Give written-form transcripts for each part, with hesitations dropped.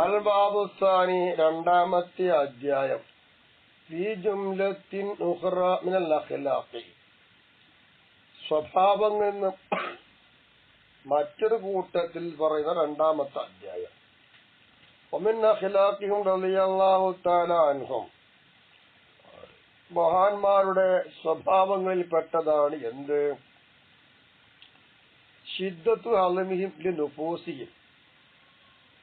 അൽ ബാബുസാനി രണ്ടാമത്തെ അധ്യായം ഫീ ജുംലത്തിൻ ഉഖറ മിനൽ അഖ്ലാഖി സ്വഭാവങ്ങളിൽ നിന്ന് മറ്റൊരു കൂട്ടത്തിൽ പറയുന്ന രണ്ടാമത്തെ അധ്യായം. വമിൻ അഖ്ലാഖിഹിം റളിയല്ലാഹു തആല അൻഹും മഹാന്മാരുടെ സ്വഭാവങ്ങളിൽ പെട്ടതാണ് എന്ത്? ശിദ്ദത്തു അളമിഹിം ലിനുഫൂസിഹിം,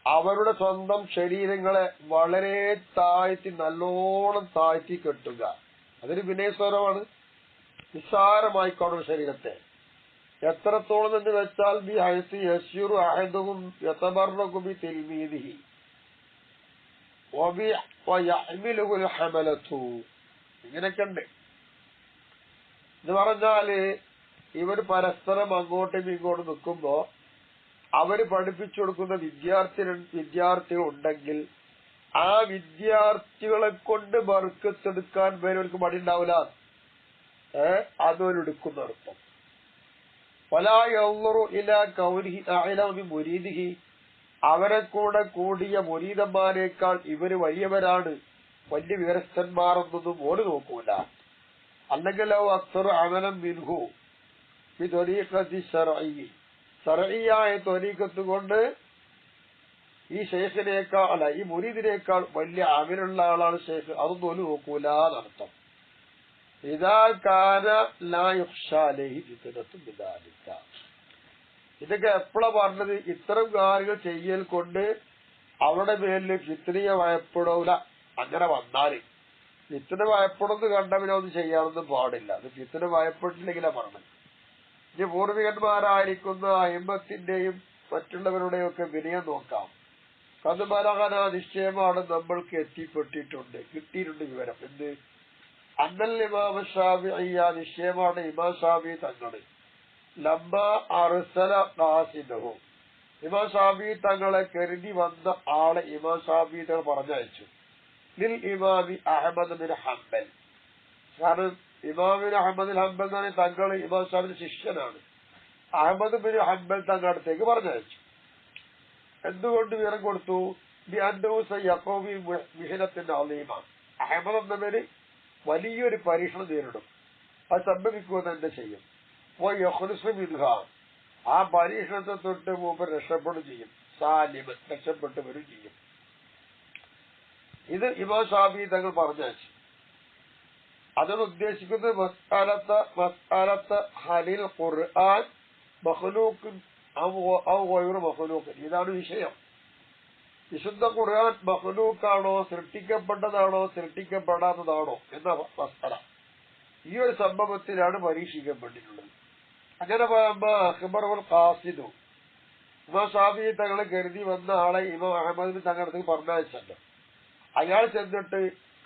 അവരുടെ സ്വന്തം ശരീരങ്ങളെ വളരെ താഴ്ത്തി, നല്ലോണം താഴ്ത്തി കെട്ടുക. അതൊരു വിനയസ്വരമാണ്. നിസ്സാരമായിക്കോടും ശരീരത്തെ എത്രത്തോളം എന്ന് വെച്ചാൽ ബി ഹൈസി യസ്യുറു അഹദുഹും യതബറകു ബി തിൽമീദിഹി വബി വയഹ്മിലുൽ ഹമലതു. ഇങ്ങനെയൊക്കെ ഉണ്ട്. എന്ന് പറഞ്ഞാല് ഇവർ പരസ്പരം അങ്ങോട്ടും ഇങ്ങോട്ടും നിൽക്കുമ്പോ അവര് പഠിപ്പിച്ചു കൊടുക്കുന്ന വിദ്യാർത്ഥികൾ ഉണ്ടെങ്കിൽ ആ വിദ്യാർത്ഥികളെ കൊണ്ട് ബർക്കത്തെടുക്കാൻ വേറൊരു മടി ഉണ്ടാവില്ല. അതൊരെടുക്കുന്ന അർത്ഥം. വലാ യൻളുറു ഇലാ കൗനിഹി അഅലമ ബി മുരീദിഹി, അവരെ കൂടെ കൂടിയ മുരീദന്മാരെക്കാൾ ഇവര് വലിയവരാണ്, വലിയ വിവരസ്ഥന്മാരെന്നൊന്നും ഓടി നോക്കൂല. അല്ലെങ്കിൽ അക്സറു അമലം മിൻഹു ബി ത്വരീഖത്തി ശർഇയ്യ, ശർഇയ്യായ ത്വരീഖത്ത് കൊണ്ട് ഈ ശൈഖിനേക്കാൾ അല്ല ഈ മുരീദിനേക്കാൾ വലിയ അമലുള്ള ആളാണ് ശൈഖ്, അതൊന്നും ഓടി നോക്കൂല എന്നർത്ഥം. ഇദാ കാന ലാ യുഖ്ശാ അലൈഹി ഫിത്നത്തുൻ ബിദാലിക. ഇതൊക്കെ എപ്പോഴാ പറഞ്ഞത്? ഇത്തരം കാര്യങ്ങൾ ചെയ്യൽ കൊണ്ട് അവരുടെ മേലിൽ ഫിത്നയെ ഭയപ്പെടൂല. അങ്ങനെ വന്നാല് ഫിത്ന ഭയപ്പെടുന്നത് കണ്ടവനെ ഒന്നും ചെയ്യാനൊന്നും പാടില്ല. അത് ഫിത്ന ഭയപ്പെട്ടില്ലെങ്കിലാ പറഞ്ഞത്. ഇനി പൂർവികന്മാരായിരിക്കുന്ന അയിമ്മത്തിന്റെയും മറ്റുള്ളവരുടെയും ഒക്കെ വിനയം നോക്കാം. അത് ബലഗന, നിശ്ചയമാണ് നമ്മൾക്ക് എത്തിപ്പെട്ടിട്ടുണ്ട്, കിട്ടിയിട്ടുണ്ട് വിവരം. എന്ത്? അന്നൽ ഇമാം ശാഫിഈ, നിശ്ചയമാണ് ഇമാം ശാഫിഈ തങ്ങള് ലമ്മ അർസല ഖാസിദഹു, ഇമാം ശാഫിഈ തങ്ങളെ കരുതി വന്ന ആളെ ഇമാം ശാഫിഈ തങ്ങൾ പറഞ്ഞയച്ചു. ലിൽ ഇമാമി അഹ്മദ് ബിൻ ഹംബൽ. കാരണം ഇമാമിന് അഹ്മദ് ബിൻ ഹംബൽ എന്ന് തങ്ങൾ ഇമാം ശാഫിഈ ശിഷ്യനാണ്. അഹ്മദ് ബിൻ ഹംബൽ തങ്ങളുടെ അടുത്തേക്ക് പറഞ്ഞയച്ചു. എന്തുകൊണ്ട് വിവരം കൊടുത്തു? മിഹനത്തിന്റെ അലീമ, അഹ്മദ് എന്നവര് വലിയൊരു പരീക്ഷണം നേരിടും. അത് സംഭവിക്കുമെന്ന് എന്ത് ചെയ്യും? ആ പരീക്ഷണത്തെ തൊട്ട് മുമ്പ് രക്ഷപ്പെടും ചെയ്യും. സാലിമൻ, രക്ഷപ്പെട്ടു വരും ചെയ്യും. ഇത് ഇമാം ശാഫിഈ തങ്ങൾ പറഞ്ഞയച്ചു. അതോട് ഉദ്ദേശിക്കുന്നത് മസ്അലത്ത് ഹലിൽ ഖുർആൻ മഖ്ലൂഖുൻ ഔ ഗൈറു മഖ്ലൂഖിൻ. ഇതാണ് വിഷയം. വിശുദ്ധ ഖുർആൻ മഖ്ലൂഖാണോ, സൃഷ്ടിക്കപ്പെട്ടതാണോ, സൃഷ്ടിക്കപ്പെടാത്തതാണോ എന്ന മസ്അല. ഈ ഒരു സംഭവത്തിലാണ് പരീക്ഷിക്കപ്പെട്ടിട്ടുള്ളത്. അങ്ങനെ പറയുമ്പോ അഖ്ബറുൽ ഖാസിദു, ഇമാം ശാഫിഈ തങ്ങളെ കരുതി വന്ന ആളെ ഇമാം അഹ്മദ് തങ്ങളുടെ പറഞ്ഞയച്ചല്ലോ. അയാൾ ചെന്നിട്ട്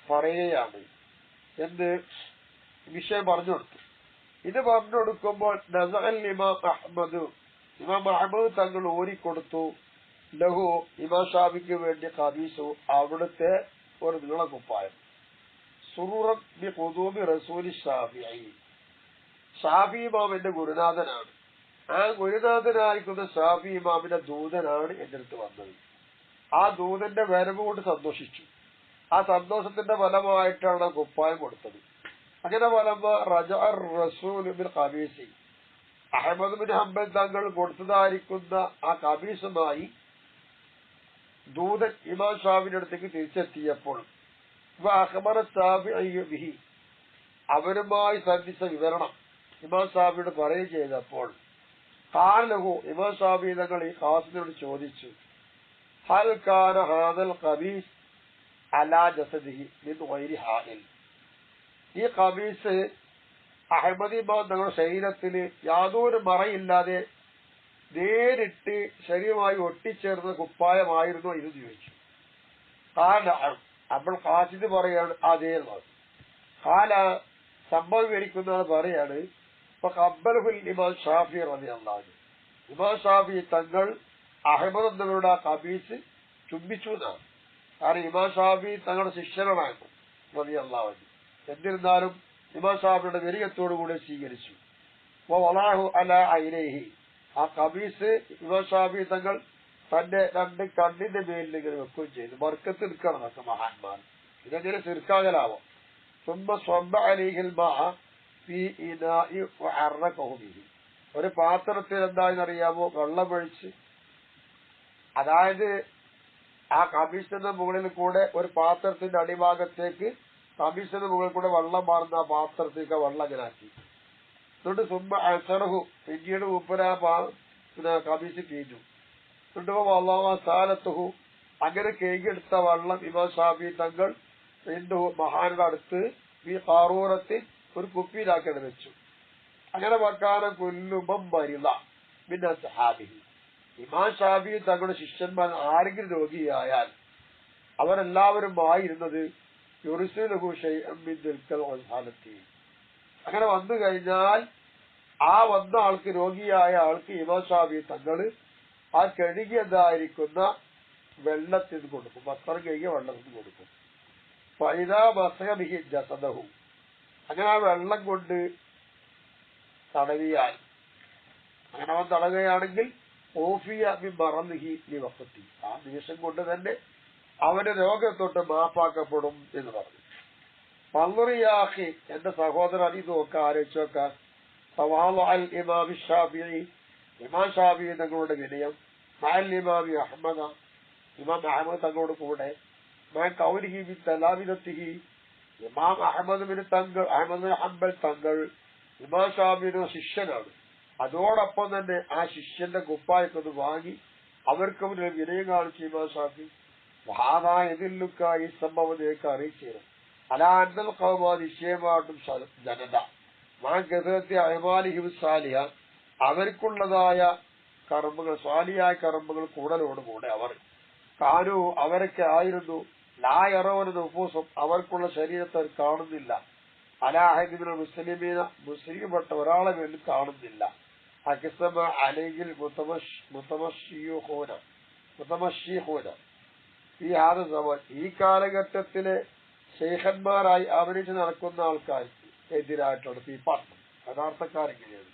പറയുകയാണ് എന്ത്? വിഷയം പറഞ്ഞു കൊടുത്തു. ഇത് പറഞ്ഞു കൊടുക്കുമ്പോൾ നസഅൽ ഇമാം അഹ്മദ്, ഇമാം അഹ്മദ് തങ്ങൾ ഓരിക്കൊടുത്തു ലഹു, ഇമാം ഷാഫിക്ക് വേണ്ടി ഖബീസു, അവിടുത്തെ ഒരു നീളക്കുപ്പായം. സുറൂറൻ ബി ഖുദൂമി റസൂലി ഷാഫിഈ, ഷാഫിഈ ഇമാമിന്റെ ഗുരുനാഥനാണ്. ആ ഗുരുനാഥനായിരിക്കുന്ന ഷാഫിഈ ഇമാമിന്റെ ദൂതനാണ് എന്റെ അടുത്ത് വന്നത്. ആ ദൂതന്റെ വരവ് കൊണ്ട് സന്തോഷിച്ചു. ആ സന്തോഷത്തിന്റെ ഫലമായിട്ടാണ് കുപ്പായം കൊടുത്തത്. അങ്ങനെ ഫലം റജഅ റസൂൽ ബിൽ ഖബീസി, അഹ്മദ് ബിൻ ഹംബൽ തങ്ങൾ കൊടുത്തതായിരിക്കുന്ന ആ ഖബീസുമായി ദൂതൻ ഇമാം ഷാഫിയുടെ അടുത്തേക്ക് തിരിച്ചെത്തിയപ്പോൾ അഖ്ബറ ശാഫിഈ ബിഹി, അവരുമായി സന്ധിച്ച വിവരണം ഇമാം ഷാഫിയോട് പറയുകയും ചെയ്തപ്പോൾ ഖാല ലഹു, ഇമാം ഷാഫിഈ തങ്ങൾ ഈ ഖാസിദിനോട് ചോദിച്ചു, ഹൽ കാന ഹാദൽ ഖബീസ് അലാ ജസദിഹി മിൻ ഗൈരി ഹാഇൽ. ഈ ഖബീസ് അഹ്മദി ഇമാം തങ്ങളുടെ ശരീരത്തിൽ യാതൊരു മറയില്ലാതെ നേരിട്ട് ശരീരമായി ഒട്ടിച്ചേർന്ന കുപ്പായമായിരുന്നോ ഇത് ചോദിച്ചു. കാല, അപ്പോൾ ഖാസിദ് പറയാണ് അതേ. കാല, സംഭവം വിവരിക്കുന്നതാണ് പറയാണ് ഖബ്ബലഹുൽ ഇമാം ഷാഫിഈ റളിയല്ലാഹു അൻഹു, ഇമാം ഷാഫിഈ തങ്ങൾ അഹ്മദ് എന്നവരുടെ ആ ഖബീസ് ചുംബിച്ചു എന്നാണ്. കാരണം ഇമാം ഷാഫിഈ തങ്ങളുടെ ശിഷ്യനാണ് റളിയല്ലാഹു അൻഹു. എന്നിരുന്നാലും ഇമാം ഷാഫിയുടെ വിരയത്തോടു കൂടെ സ്വീകരിച്ചു. വളഅഹു അലാ ഐനൈഹി, ആ ഖബീസ് ഇമാം ഷാഫിഈ തങ്ങൾ തന്റെ രണ്ട് കണ്ണിന്റെ മേലിൽ ഇങ്ങനെ വെക്കുകയും ചെയ്തു. ബർക്കത്ത് എടുക്കണം എന്നൊക്കെ മഹാന്മാർ. ഇതെങ്ങനെ ചെറുക്കാകലാവോ? ഒരു പാത്രത്തിൽ എന്തായെന്നറിയാമോ? വെള്ളമൊഴിച്ച്, അതായത് ആ കമ്മീഷന്റെ മുകളിൽ കൂടെ ഒരു പാത്രത്തിന്റെ അടിഭാഗത്തേക്ക് കമ്മീഷന്റെ മുകളിൽ കൂടെ വെള്ളം മാറുന്ന ആ പാത്രത്തേക്ക് വെള്ളം ഇങ്ങനാക്കി. എന്നിട്ട് അസറഹു, പിന്നീട് ഉപ്പര കമ്മീഷൻ കഴിഞ്ഞു. എന്നിട്ട് സാലത്തുഹു, അങ്ങനെ കേകിയെടുത്ത വെള്ളം ഇമാം ഷാഫി തങ്ങൾ ഹിന്ദു മഹാനുടെ അടുത്ത് ഈ കാറൂറത്തിൽ ഒരു കുപ്പിയിലാക്കി വെച്ചു. അങ്ങനെ വക്കാന കൊല്ലുമ്പം മരിള പിന്നെ സഹാബി. ഇമാം ഷാഫി തങ്ങളുടെ ശിഷ്യന്മാർ ആരെങ്കിലും രോഗിയായാൽ അവരെല്ലാവരും ആയിരുന്നത് അങ്ങനെ വന്നു കഴിഞ്ഞാൽ ആ വന്ന ആൾക്ക്, രോഗിയായ ആൾക്ക് ഇമാം ഷാഫി തങ്ങള് ആ കഴുകിയതായിരിക്കുന്ന വെള്ളത്തിൽ കൊടുക്കും, വസ്ത്രം കഴുകിയ വെള്ളത്തിൽ കൊടുക്കും. ഫൈദാ മസഹബിഹി ജസദഹു, അങ്ങനെ ആ വെള്ളം കൊണ്ട് തടവിയാൽ, അങ്ങനെ അവൻ തടവുകയാണെങ്കിൽ ഓഫിയ ബി മറന്നിഹി ഈ വക്കത്തി, ആ നിമിഷം കൊണ്ട് തന്നെ അവന്റെ രോഗത്തൊട്ട് മാപ്പാക്കപ്പെടും എന്ന് പറഞ്ഞു. പള്ളുറിയാഹി, എന്റെ സഹോദരൻ, ഇത് നോക്ക ആലോചിച്ച് നോക്കാം. ഇമാം ഷാഫിഈ, ഇമാം ഷാഫിഈ തങ്ങളുടെ വിനയം, മഅൽ ഇമാമി അഹ്മദ, ഇമാം അഹമ്മദ് തങ്ങളോട് കൂടെ, കൗലിഹി ബി തലാമിദത്തിഹി, ഇമാം അഹമ്മദ് ബിൻ തങ്ങൾ, അഹമ്മദ് ബിൻ ഹംബൽ തങ്ങൾ ഇമാം ഷാഫിഈയുടെ ശിഷ്യനാണ്. അതോടൊപ്പം തന്നെ ആ ശിഷ്യന്റെ കുപ്പായൊക്കെ വാങ്ങി അവർക്ക് മുന്നിൽ വിനയം കാണിച്ചു ഇമാം ഷാഫി. മഹാനാ എതിർലുക്ക, ഈ സംഭവം നിങ്ങൾക്ക് അറിയിച്ചേരും. അലാന്നൽ ഖൗമ, നിശ്ചയമായിട്ടും ജനത, മാ ഗസറത്തി അഅ്മാലിഹിം സാലിഹ, അവർക്കുള്ളതായ കർമ്മങ്ങൾ, സ്വാലിയായ കർമ്മങ്ങൾ കൂടലോടുകൂടെ അവർ കാനു, അവരൊക്കെ ആയിരുന്നു, ലാ യറൗന നുഫൂസും, അവർക്കുള്ള ശരീരത്തെ അവർ കാണുന്നില്ല, അലാഹിദിന മുസ്ലിമീന, മുസ്ലിംപ്പെട്ട ഒരാളെ മേലും കാണുന്നില്ല. അക്സമ അലൈഹിൽ മുതമശ്ശീഹൂന ഈ ഹാദ സമാൻ, ഈ കാലഘട്ടത്തിലെ ശൈഖന്മാരായി അഭിനയിച്ച് നടക്കുന്ന ആൾക്കാർക്ക് എതിരായിട്ടുള്ള തീപ്പാട്ടം യഥാർത്ഥക്കാരെങ്ങനെയാണ്.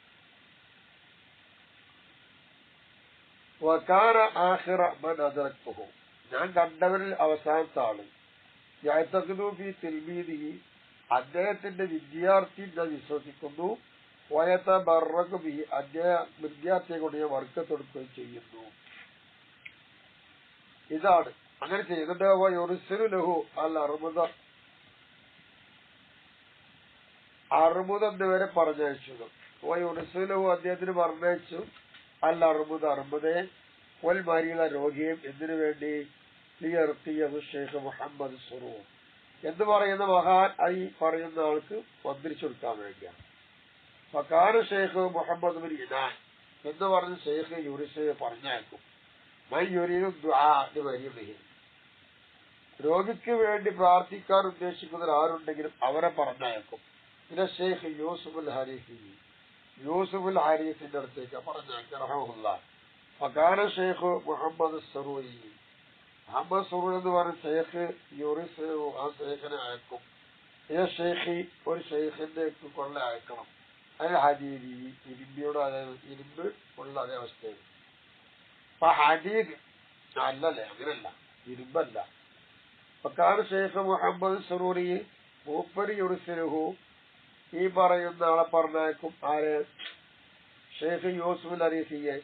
വകാന ആഖിറ മൻ അദ്റക്തുഹു, ഞാൻ കണ്ടവരിൽ അവസാനത്തെ ആള്. യഅ്തഖിദു ഫീ തിൽമീദിഹി, അദ്ദേഹത്തിന്റെ വിദ്യാർത്ഥി ഞാൻ വിശ്വസിക്കുന്നു. വയതബറകു ബിഹി, അദ്ദേഹം വിദ്യാർത്ഥിയെ കൊണ്ട് ഞാൻ വർക്കത്തെടുക്കുകയും ചെയ്യുന്നു. ഇതാണ് അങ്ങനെ ചെയ്യുന്നുണ്ട്. യുർസിലു ലഹു അൽ അർമുദ, അർമുദ് എന്നിവരെ പറഞ്ഞയച്ചു. യുർസിലു, അദ്ദേഹത്തിന് പറഞ്ഞയച്ചു, അൽ അർമുദ്, അർമുദെ, വൽ മരീള, രോഗിയും. എന്തിനു വേണ്ടി? ലിയർത്തിയഹു ഷെയ്ഖ് മുഹമ്മദ് സുറൂർ എന്ന് പറയുന്ന മഹാൻ ഈ പറയുന്ന ആൾക്ക് മന്ത്രിച്ചു കൊടുക്കാൻ വേണ്ടിയാണ്. ഫകാന ഷെയ്ഖ് മുഹമ്മദ് ബിൻ ഇനാൻ എന്ന് പറഞ്ഞ് ഷെയ്ഖ് യുർസിലെ പറഞ്ഞയക്കും. മൻ യുരീദു ദുആ ലിമരീദിഹി, രോഗിക്ക് വേണ്ടി പ്രാർത്ഥിക്കാൻ ഉദ്ദേശിക്കുന്നവർ ആരുണ്ടെങ്കിലും അവരെ പറഞ്ഞയക്കും. പിന്നെ ഷെയ്ഖ് യൂസുഫുൽ ഹരീസി, യൂസുഫുൽ ഹരീസിന്റെ അടുത്തേക്ക് പറഞ്ഞയക്കും റഹ്മഹുല്ലാഹ്. ഫകാന ഷെയ്ഖ് മുഹമ്മദ് സറൂരി, മുഹമ്മദ് സറൂർ എന്ന് പറഞ്ഞ ഷെയ്ഖ് യുറിസ് ആ ഷെയ്ഖിനെ അയക്കും. ഈ ഷെയ്ഖ് ഒരു ഷെയ്ഖിന്റെ കൊള്ള അയക്കണം. അതിന് ഹദീദി, ഇരുമ്പിയോട്, അതായത് ഇരുമ്പ് ഉള്ള അതേ അവസ്ഥയിൽ. അപ്പൊ ഹദീദ് അല്ലല്ലേ, അങ്ങനല്ല, ഇരുമ്പല്ല. ഫകാന ഷെയ്ഖ് മുഹമ്മദ് സറൂരി, മൂപ്പരി യുറിസുഹു, ഈ പറയുന്ന ആളെ പറഞ്ഞയക്കും. ആര്? ഷെയ്ഖ് യൂസുഫുൽ ഹരീസിയെ.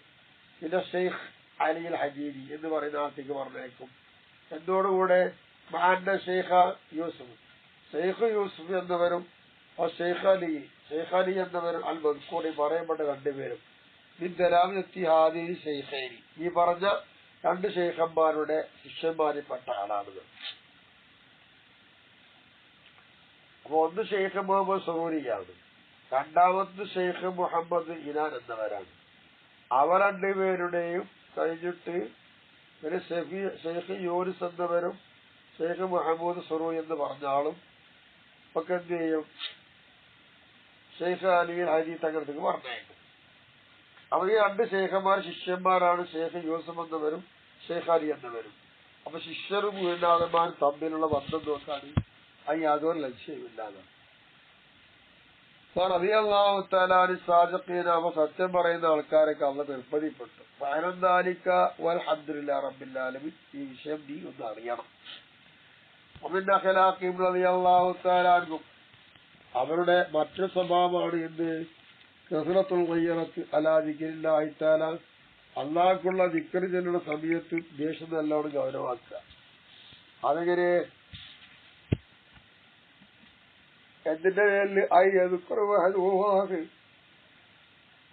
പിന്നെ ഷെയ്ഖ് അലി അൽ ഹദീദി എന്ന് പറയുന്ന ആൾക്ക് പറഞ്ഞയക്കും. എന്നോടുകൂടെ മഹാന്റെ ഷെയ്ഖ് യൂസുഫ്, ഷെയ്ഖ് യൂസുഫ് എന്നവരും ഷെയ്ഖ് അലി എന്നവരും അൽ മദ്കൂറി പറയപ്പെട്ട രണ്ടുപേരും ഷെയ്ഖൈനി, ഈ പറഞ്ഞ രണ്ട് ഷെയ്ഖന്മാരുടെ ശിഷ്യന്മാരിൽപ്പെട്ട ആളാണ്. അപ്പൊ ഒന്ന് ഷെയ്ഖ് മുഹമ്മദ് സറൂരിയാണ്, രണ്ടാമത് ഷെയ്ഖ് മുഹമ്മദ് ഇനാൻ എന്നവരാണ്. അവർ രണ്ടുപേരുടെയും കഴിഞ്ഞിട്ട് പിന്നെ ഷെയ്ഖ് യൂനിസ് എന്നവരും ഷെയ്ഖ് മുഹമ്മദ് സറൂരി എന്ന് പറഞ്ഞ ആളും ഒക്കെ എന്ത് ചെയ്യും? ഷെയ്ഖ് അലി ഹദീദ് തങ്ങൾക്ക് പറഞ്ഞേക്കും. അവർ ഈ രണ്ട് ഷെയ്ഖന്മാർ ശിഷ്യന്മാരാണ്, ഷെയ്ഖ് യൂസുഫ് എന്നവരും ഷെയ്ഖ് അലി എന്നവരും. അപ്പൊ ശിഷ്യരും ഗുരുനാഥന്മാരും തമ്മിലുള്ള ബന്ധം നോക്കാണ് അത് യാതൊരു ലക്ഷ്യമില്ലാതെ. റളിയല്ലാഹു തആല അൻഹു സാദിഖീന, അവ സത്യം പറയുന്ന ആൾക്കാരൊക്കെ അള്ളാഹ് നിർബന്ധിപ്പെട്ടു. ഫഅലദാലിക വൽഹംദുലില്ലാഹി റബ്ബിൽ ആലമീൻ. ഈ വിഷയം നീ ഒന്ന് അറിയണം. വമിൻ അഖ്ലാഖിഹിം റളിയല്ലാഹു തആല അൻഹും, അവരുടെ മറ്റൊരു സ്വഭാവമാണ് എന്ത്? കസ്റത്തുൽ ഗയ്റത്ത് അലാ ദിക്രില്ലാഹി തആല, അള്ളാഹ്ക്കുള്ള ദിക്ർ ചെല്ലുന്ന സമയത്ത് ദേഷ്യം നല്ലോണം ഗൗരവമാക്കുക. അതെങ്ങനെ? എന്തിന്റെ പേരിൽ?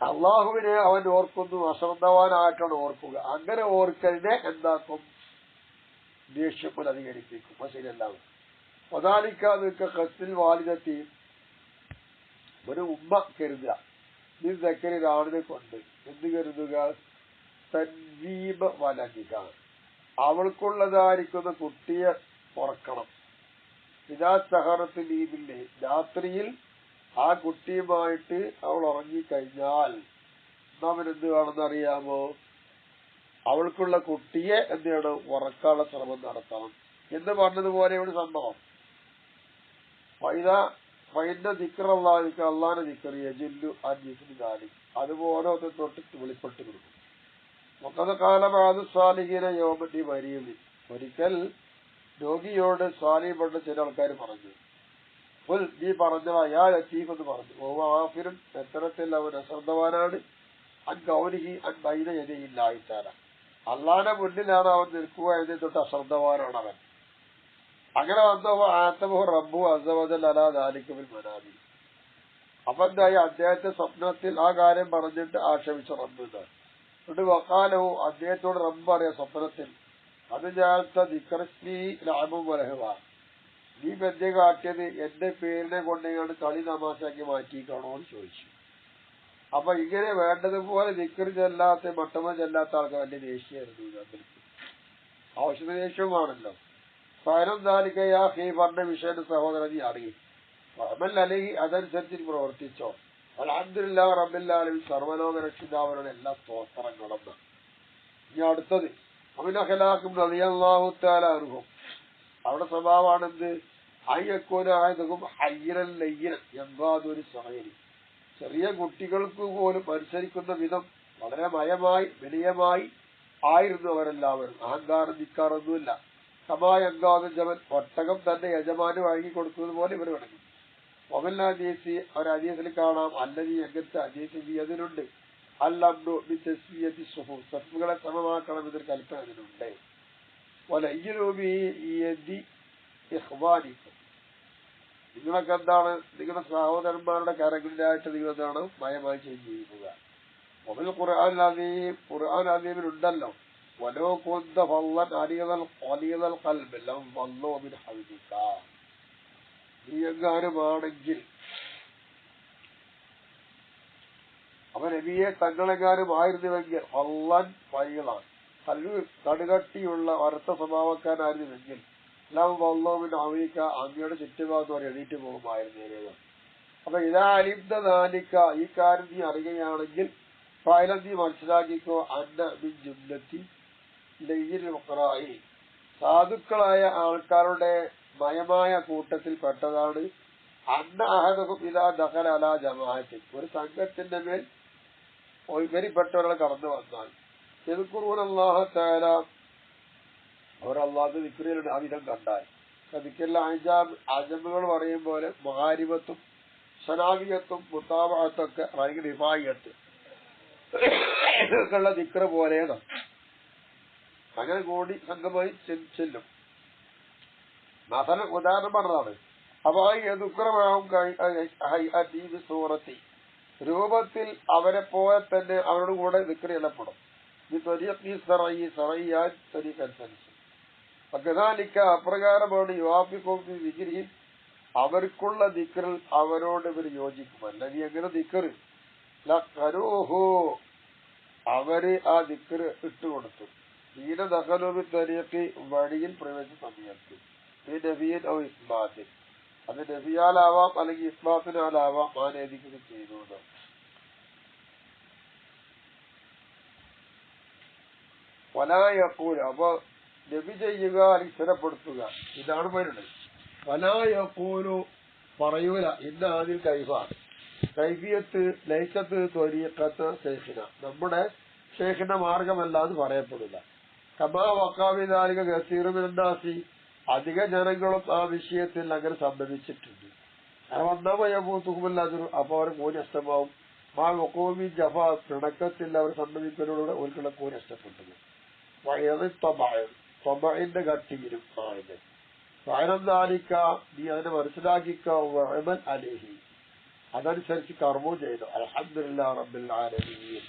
അള്ളാഹുവിനെ അവൻ ഓർക്കുന്നു, അശ്രദ്ധവാനായിട്ടാണ് ഓർക്കുക. അങ്ങനെ ഓർക്കലിനെ എന്താക്കും? ദേഷ്യം അധികരിപ്പിക്കും. ശരിയല്ലാവും. ഒതാലിക്കാതൊക്കെ കത്തിൽ വാലിദത്തി, ഒരു ഉമ്മ കരുതുക, നീ ദക്കരി ആണിനെ കൊണ്ട് എന്ത് കരുതുക? തൻവീബ വലനിക, അവൾക്കുള്ളതായിരിക്കുന്ന കുട്ടിയെ ഉറക്കണം. ഇതാ സഹറത്ത് ലീബില്ലേ, രാത്രിയിൽ ആ കുട്ടിയുമായിട്ട് അവൾ ഉറങ്ങിക്കഴിഞ്ഞാൽ അവനെന്ത് വേണമെന്നറിയാമോ? അവൾക്കുള്ള കുട്ടിയെ എന്ത് ചെയ്യണം? ഉറക്കാനുള്ള ശ്രമം നടത്തണം എന്ന് പറഞ്ഞതുപോലെ ഒരു സംഭവം. വൈദ്യ ദിക്റല്ലാഹിക്ക്, അള്ളാന്റെ ദിക്ർ യജുല്ലു അൻജിസ്മിദാലി, അതുപോലെ ഒന്ന് തൊട്ട് വെളിപ്പെട്ട് കൊടുക്കും. മൊത്തത് കാലമാത് സ്വാലിഹീന യോമത്തി മരിയലി, ഒരിക്കൽ രോഗിയോട് സ്വാലിഹപ്പെട്ട ചില ആൾക്കാർ പറഞ്ഞു, പുൽ നീ പറഞ്ഞവ യാ ലത്തീഫ് എന്ന് പറഞ്ഞു. ഓവാഫിരും, എത്തരത്തിൽ അവൻ അശ്രദ്ധവാനാണ്. അൻ ഗൗരിഹി അൻ ബൈന യദയില്ലാഹിത്താല, അള്ളാന്റെ മുന്നിലാണ് അവൻ നിൽക്കുക എന്നതിൽ തൊട്ട് അശ്രദ്ധവാനാണ് അവൻ. അങ്ങനെ വന്നപ്പോ ആത്തമോ റബ്ബു അസവജൽ അലാ ദാലിക്കബിൽ മനാബി, അപ്പൊ എന്തായി? അദ്ദേഹത്തെ സ്വപ്നത്തിൽ ആ കാര്യം പറഞ്ഞിട്ട് ആക്ഷേപിച്ച റബ്ബ് എന്നാണ്. എന്നിട്ട് വക്കാലോ, അദ്ദേഹത്തോട് റബ്ബ് അറിയാം സ്വപ്നത്തിൽ, അത് ഞാത്ത ദിക്റസ്മി ലാഭം വലഹവ, നീ ബന്ധ കാട്ടിയത് എന്റെ പേരിനെ കൊണ്ടാണ് കളി തമാശാക്കി മാറ്റിയിട്ടാണോ എന്ന് ചോദിച്ചു. അപ്പൊ ഇങ്ങനെ വേണ്ടതുപോലെ ദിക്ർ ചെല്ലാത്ത, മട്ടമ ചെല്ലാത്ത ആൾക്ക് വലിയ ദേഷ്യമായിരുന്നു. ആവശ്യത്തിന് ദേഷ്യവുമാണല്ലോ. ഫഅലം ദാലിക യാ അഖീ, പറഞ്ഞ വിഷയന്റെ സഹോദരൻ നീ അറിയും. ഫഅമൽ അലൈഹി, അതനുസരിച്ച് പ്രവർത്തിച്ചോ. അൽഹംദുലില്ലാഹി റബ്ബിൽ ആലമീൻ, സർവ്വലോക രക്ഷിതാവിനുള്ള എല്ലാ സ്തോത്രങ്ങളും. ഇനി അടുത്തത് അമിൻ അഖ്ലാഖിഹിം റളിയല്ലാഹു തആല അൻഹും, അവരുടെ സ്വഭാവമാണെന്ത്? അയ്യക്കൂനായതും ഹയ്യൻ ലയ്യൻ എമ്പാതൊരു സഹരി, ചെറിയ കുട്ടികൾക്ക് പോലും അനുസരിക്കുന്ന വിധം വളരെ മയമായി വിനയമായി ആയിരുന്നു അവരെല്ലാവരും. അഹങ്കാരം നിൽക്കാറൊന്നുമില്ല. സമായ അങ്കാദം ജമൻ, ഒട്ടകം തന്റെ യജമാന് വഴങ്ങിക്കൊടുക്കുന്നത് പോലെ ഇവർ വണങ്ങി. ഒമല്ല ഹദീസി, ഒരു ഹദീസിൽ കാണാം, അല്ലതി, എങ്ങനത്തെ ഹദീസ് അതിനുണ്ട്, അല്ലംനു ബിതസ്വിയത്തി സുഹൂഫ്, സഫുകളെ സമമാക്കണം എന്നൊരു കൽപ്പന അതിനുണ്ട്. നിങ്ങളൊക്കെ എന്താണ്? നിങ്ങളുടെ സഹോദരന്മാരുടെ കരങ്ങളിലായിട്ട് നിങ്ങൾ എന്താണ്? മയമായി ചെയ്യുക. ഒമിൽ ഖുർആൻ അദീം, ഖുർആൻ അദീമിലുണ്ടല്ലോ, വലോ കുന്ത ഫള്ളൻ അലീദൽ ഖൽബി ലം വല്ലൂ മിൻ ഹൗലിക, നീ എങ്ങാനുമാണെങ്കിൽ, അവൻ നബിയെ തങ്ങളെങ്ങാനും ആയിരുന്നുവെങ്കിൽ, ഫള്ളൻ ഫൈളാൻ, കടുകട്ടിയുള്ള വറുത്ത സ്വഭാവക്കാരനായിരുന്നുവെങ്കിൽ, ലം വല്ലൂ മിൻ ഹൗലിക, അങ്ങയുടെ ചുറ്റുഭാഗത്തോടെ എണീറ്റ് പോകുമായിരുന്നേനെ. അപ്പൊ ഇതാ അലിംത ദാലിക, ഈ കാര്യം നീ അറിയുകയാണെങ്കിൽ, ഫഅലം നീ മനസ്സിലാക്കിക്കോ, അന്ന മിൻ ജുംലത്തി ലയ്യിൽ മുഖറായി, സാധുക്കളായ ആൾക്കാരുടെ മയമായ കൂട്ടത്തിൽ പെട്ടതാണ്. അന്ന അഹദഹും ഇദാ ദഖല അലാ ജമാഅത്തി, ഒരു സംഘത്തിന്റെ മേൽ ഇവരിൽപ്പെട്ടവരാൾ കടന്നു വന്നാൽ, യദ്കുറൂനല്ലാഹ തആല, അവർ അള്ളാഹുവിന്റെ ദിക്റിലുണ്ട്, ആ വിധം കണ്ടാൽ. ദിക്റിലെ അജമുകൾ പറയും പോലെ മഹാരിബത്തും സനാവിയത്തും മുത്താബഅത്തൊക്കെ റിഫായിയത്ത് ഉള്ള ദിക്ർ പോലെയാണ്. അങ്ങനെ കൂടി സംഘമായി ചെല്ലും. ഉദാഹരണം പറഞ്ഞതാണ്. അപ്പൊ സൂറത്തി, രൂപത്തിൽ അവരെ പോലെ തന്നെ അവരുടെ കൂടെ ദിക്ർ എല്ലപ്പെടും. അനുസരിച്ച് അഗതാലിക്ക, അപ്രകാരമാണ് യുവാഫിക്കും ദിക്രിൽ, അവർക്കുള്ള ദിക്റിൽ അവരോട് ഇവർ യോജിക്കും. അല്ലെങ്കിൽ എങ്ങനെ ദിക്ർ ലഖറൂഹു, അവര് ആ ദിക്ർ ഇട്ടുകൊടുത്തു. ദീന ദഖലൂബി തരീഖി, വഴിയിൽ പ്രവേശിച്ച സമയത്ത്, ഈ നബിയൻ ഔ ഇസ്മാത്തിൽ, അത് നബിയാലാവാം അല്ലെങ്കിൽ ഇസ്മാത്തിനാലാവാം, ആനേദിക്കുക ചെയ്തു. വലായക്കൂല, അപ്പൊ നബി ചെയ്യുക അല്ലെങ്കിൽ സ്ഥിരപ്പെടുത്തുക, ഇതാണ് പറയുന്നത്. വലായക്കൂലു, പറയൂല, ഇന്ന ആദ്യം കൈഫ, കൈഫിയത്ത് ലൈസത്ത് ത്വരീഖത്ത് ശൈഖിന, നമ്മുടെ ശൈഖിന്റെ മാർഗമല്ല എന്ന് പറയപ്പെടില്ല. കമാ വഖാവിദാലിക കസീറു മിനന്നാസി, അധിക ജനങ്ങളും ആ വിഷയത്തിൽ അങ്ങനെ സംഭവിച്ചിട്ടുണ്ട്. വന്നമയബൂത്തുഹുമല്ലാതൊരു, അപ്പൊ അവർ കൂലി നഷ്ടമാവും. ആ വഖൂമി ജഫ, പിണക്കത്തിൽ അവർ സംഭവിക്കുന്നതിലൂടെ ഒരിക്കലുള്ള കൂലി നഷ്ടപ്പെട്ടത്. തൊബഇന്റെ കട്ടിയിലും ആയത് ഫഅലദാലിക, നീ അതിനെ മനസ്സിലാക്കിക്കോ. വഅമൽ അലൈഹി, അതനുസരിച്ച് കർമ്മം ചെയ്തു. അൽഹംദുലില്ലാഹി റബ്ബിൽ ആലമീൻ.